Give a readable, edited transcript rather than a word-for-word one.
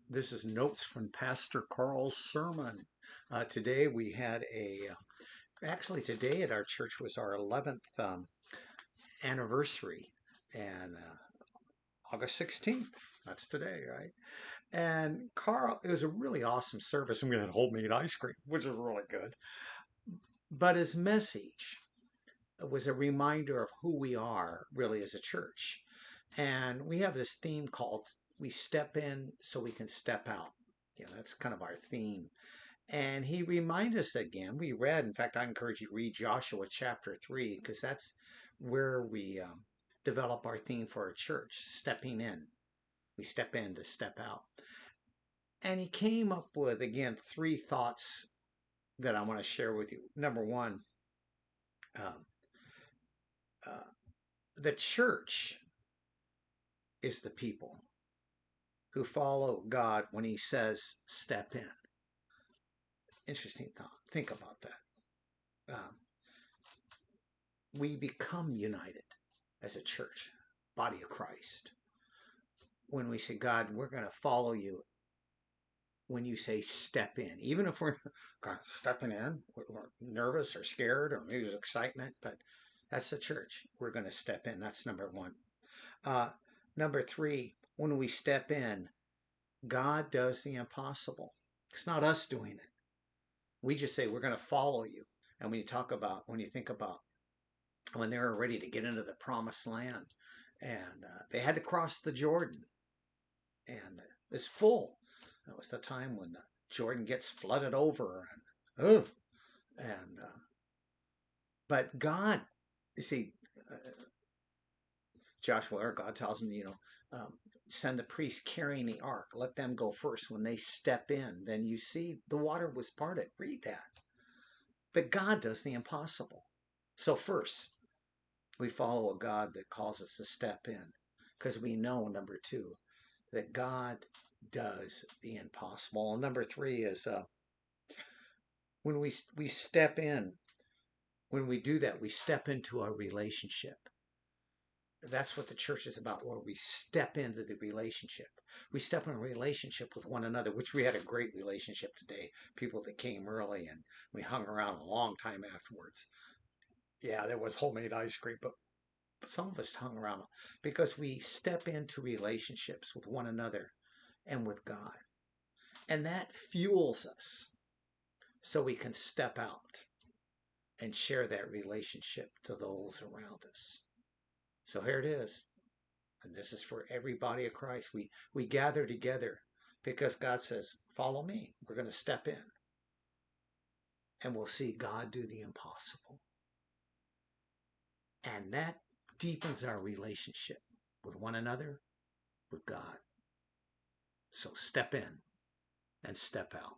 This is notes from Pastor Karl's sermon. Today we had actually today at our church was our 11th anniversary, and August 16th, that's today, right? And Karl, it was a really awesome service. I'm going to hold me an ice cream, which is really good. But his message was a reminder of who we are really as a church. And we have this theme called We Step In So We Can Step Out. That's kind of our theme. And he reminded us again, we read, in fact, I encourage you to read Joshua chapter 3, because that's where we develop our theme for our church, stepping in. We step in to step out. And he came up with, again, three thoughts that I want to share with you. Number one, um, uh, the church is the people who follow God when he says step in. Interesting thought. Think about that. We become united as a church, body of Christ, when we say, God, we're going to follow you when you say step in. Even if we're God, stepping in, we're nervous or scared or maybe there's excitement, but that's the church. We're going to step in. That's number one. Uh, Number three, when we step in, God does the impossible. It's not us doing it. We just say, we're going to follow you. And when you think about when they were ready to get into the promised land, and they had to cross the Jordan, and it's full. That was the time when the Jordan gets flooded over, and and but God, you see, uh, Joshua or God tells him, send the priests carrying the ark. Let them go first. When they step in, then you see the water was parted. Read that. But God does the impossible. So first, we follow a God that calls us to step in, because we know, number two, that God does the impossible. And number three is when we step in, when we do that, we step into a relationship. That's what the church is about, where we step into the relationship. We step in a relationship with one another, which we had a great relationship today. People that came early and we hung around a long time afterwards. Yeah, there was homemade ice cream, but some of us hung around because we step into relationships with one another and with God. And that fuels us so we can step out and share that relationship to those around us. So here it is. And this is for every body of Christ. We gather together because God says, follow me. We're going to step in and we'll see God do the impossible. And that deepens our relationship with one another, with God. So step in and step out.